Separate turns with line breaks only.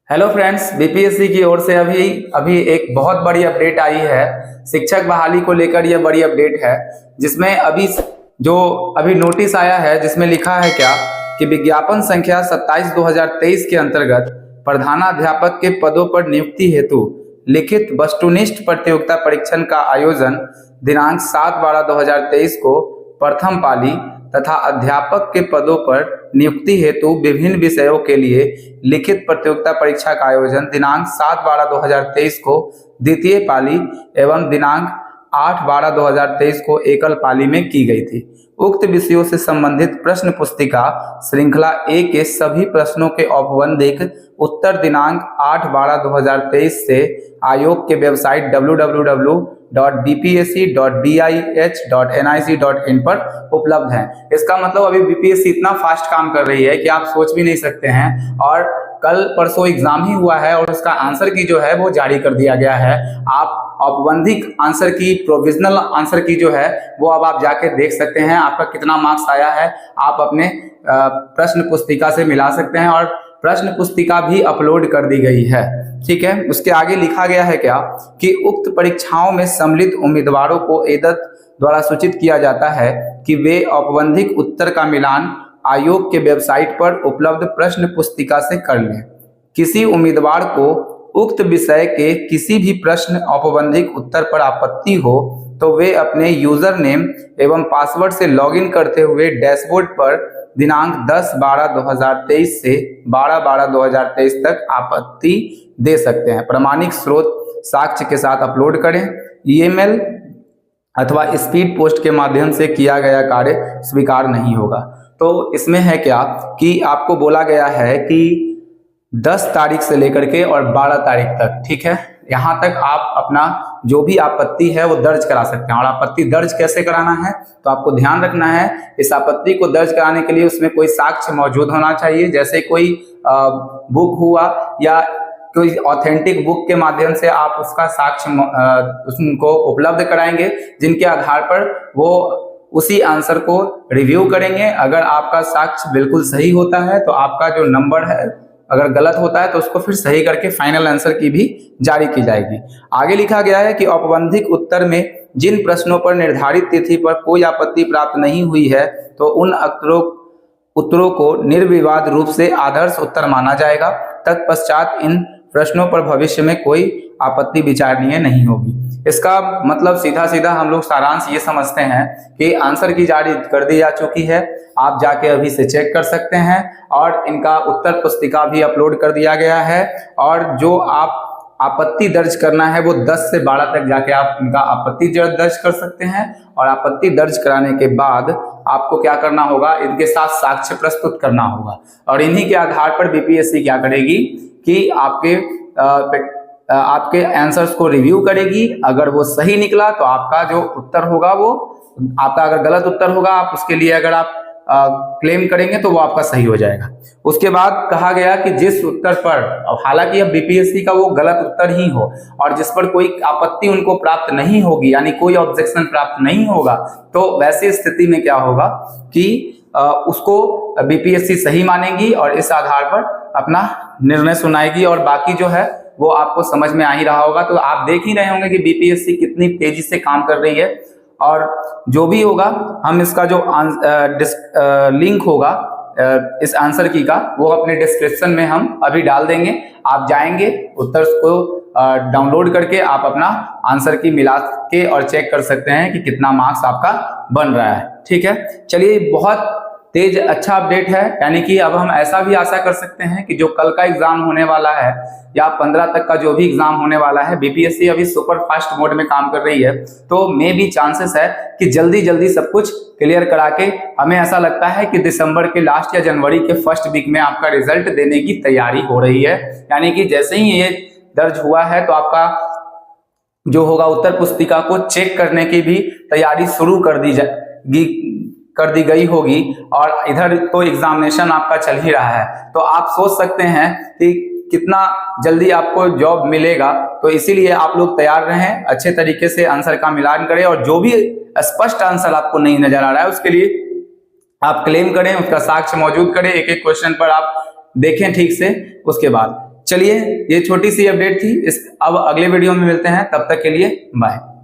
Hello friends, BPSC की ओर से अभी अभी एक बहुत बड़ी अपडेट आई है। शिक्षक बहाली को लेकर यह बड़ी अपडेट है, जिसमें अभी नोटिस आया है, जिसमें लिखा है क्या कि विज्ञापन संख्या 27/2023 के अंतर्गत प्रधानाध्यापक के पदों पर नियुक्ति हेतु लिखित वस्तुनिष्ठ प्रतियोगिता परीक्षण का आयोजन दिनांक 7/12/2023 को प्रथम पाली तथा अध्यापक के पदों पर नियुक्ति हेतु विभिन्न विषयों के लिए लिखित प्रतियोगिता परीक्षा का आयोजन दिनांक 7/12/2023 को द्वितीय पाली एवं दिनांक 8/12/2023 को एकल पाली में की गई थी। उक्त विषयों से संबंधित प्रश्न पुस्तिका श्रृंखला ए के सभी प्रश्नों के औपबंधिक उत्तर दिनांक 8/12/2023 से आयोग के वेबसाइट www.bpsc.bih.nic.in पर उपलब्ध हैं। इसका मतलब अभी बीपीएससी इतना फास्ट काम कर रही है कि आप सोच भी नहीं सकते हैं। और कल परसों एग्जाम ही हुआ है और उसका आंसर की जो है वो जारी कर दिया गया है। आप औपबंधिक आंसर की, प्रोविजनल आंसर की जो है वो अब आप जाके देख सकते हैं आपका कितना मार्क्स आया है। आप अपने प्रश्न पुस्तिका से मिला सकते हैं और प्रश्न पुस्तिका भी अपलोड कर दी गई है। ठीक है, उसके आगे लिखा गया है क्या कि उक्त परीक्षाओं में सम्मिलित उम्मीदवारों को एदत द्वारा सूचित किया जाता है कि वे औपबंधिक उत्तर का मिलान आयोग के वेबसाइट पर उपलब्ध प्रश्न पुस्तिका से कर लें। किसी उम्मीदवार को उक्त विषय के किसी भी प्रश्न औपबंधिक उत्तर पर आपत्ति हो तो वे अपने यूजर नेम एवं पासवर्ड से लॉगिन करते हुए डैशबोर्ड पर दिनांक 10/12/2023 से 12/12/2023 तक आपत्ति दे सकते हैं। प्रमाणिक स्रोत साक्ष्य के साथ अपलोड करें। ईमेल अथवा स्पीड पोस्ट के माध्यम से किया गया कार्य स्वीकार नहीं होगा। तो इसमें है क्या कि आपको बोला गया है कि 10 तारीख से लेकर के और 12 तारीख तक, ठीक है, यहाँ तक आप अपना जो भी आपत्ति है वो दर्ज करा सकते हैं। और आपत्ति दर्ज कैसे कराना है तो आपको ध्यान रखना है, इस आपत्ति को दर्ज कराने के लिए उसमें कोई साक्ष्य मौजूद होना चाहिए, जैसे कोई बुक हुआ या कोई ऑथेंटिक बुक के माध्यम से आप उसका साक्ष्य उनको उपलब्ध कराएंगे, जिनके आधार पर वो उसी आंसर को रिव्यू करेंगे। अगर आपका साक्ष्य बिल्कुल सही होता है तो आपका जो नंबर है, अगर गलत होता है तो उसको फिर सही करके फाइनल आंसर की भी जारी की जाएगी। आगे लिखा गया है कि औपबंधिक उत्तर में जिन प्रश्नों पर निर्धारित तिथि पर कोई आपत्ति प्राप्त नहीं हुई है तो उन उत्तरों को निर्विवाद रूप से आदर्श उत्तर माना जाएगा। तत्पश्चात इन प्रश्नों पर भविष्य में कोई आपत्ति विचारणीय नहीं होगी। इसका मतलब सीधा सीधा हम लोग सारांश ये समझते हैं कि आंसर की जारी कर दी जा चुकी है, आप जाके अभी से चेक कर सकते हैं। और इनका उत्तर पुस्तिका भी अपलोड कर दिया गया है। और जो आप आपत्ति दर्ज करना है वो 10 से 12 तक जाके आप इनका आपत्ति दर्ज कर सकते हैं। और आपत्ति दर्ज कराने के बाद आपको क्या करना होगा, इनके साथ साक्ष्य प्रस्तुत करना होगा। और इन्हीं के आधार पर बीपीएससी क्या करेगी कि आपके आंसर्स को रिव्यू करेगी। अगर वो सही निकला तो आपका जो उत्तर होगा वो आपका, अगर गलत उत्तर होगा आप उसके लिए अगर आप क्लेम करेंगे तो वो आपका सही हो जाएगा। उसके बाद कहा गया कि जिस उत्तर पर, हालांकि अब बीपीएससी का वो गलत उत्तर ही हो और जिस पर कोई आपत्ति उनको प्राप्त नहीं होगी, यानी कोई ऑब्जेक्शन प्राप्त नहीं होगा, तो वैसी स्थिति में क्या होगा कि उसको बीपीएससी सही मानेगी और इस आधार पर अपना निर्णय सुनाएगी। और बाकी जो है वो आपको समझ में आ ही रहा होगा। तो आप देख ही रहे होंगे कि बीपीएससी कितनी तेजी से काम कर रही है। और जो भी होगा हम इसका जो लिंक होगा इस आंसर की का, वो अपने डिस्क्रिप्शन में हम अभी डाल देंगे। आप जाएंगे, उत्तर को डाउनलोड करके आप अपना आंसर की मिला के और चेक कर सकते हैं कि कितना मार्क्स आपका बन रहा है। ठीक है, चलिए, बहुत तेज अच्छा अपडेट है। यानी कि अब हम ऐसा भी आशा कर सकते हैं कि जो कल का एग्जाम होने वाला है या 15 तक का जो भी एग्जाम होने वाला है, बीपीएससी अभी सुपर फास्ट मोड में काम कर रही है, तो मे भी चांसेस है कि जल्दी जल्दी सब कुछ क्लियर करा के, हमें ऐसा लगता है कि दिसंबर के लास्ट या जनवरी के फर्स्ट वीक में आपका रिजल्ट देने की तैयारी हो रही है। यानी कि जैसे ही ये दर्ज हुआ है तो आपका जो होगा उत्तर पुस्तिका को चेक करने की भी तैयारी शुरू कर दी गई होगी। और इधर तो एग्जामिनेशन आपका चल ही रहा है, तो आप सोच सकते हैं कि कितना जल्दी आपको जॉब मिलेगा। तो इसीलिए आप लोग तैयार रहें, अच्छे तरीके से आंसर का मिलान करें और जो भी स्पष्ट आंसर आपको नहीं नजर आ रहा है उसके लिए आप क्लेम करें, उसका साक्ष्य मौजूद करें, एक एक क्वेश्चन पर आप देखें ठीक से। उसके बाद चलिए, ये छोटी सी अपडेट थी। अब अगले वीडियो में मिलते हैं, तब तक के लिए बाय।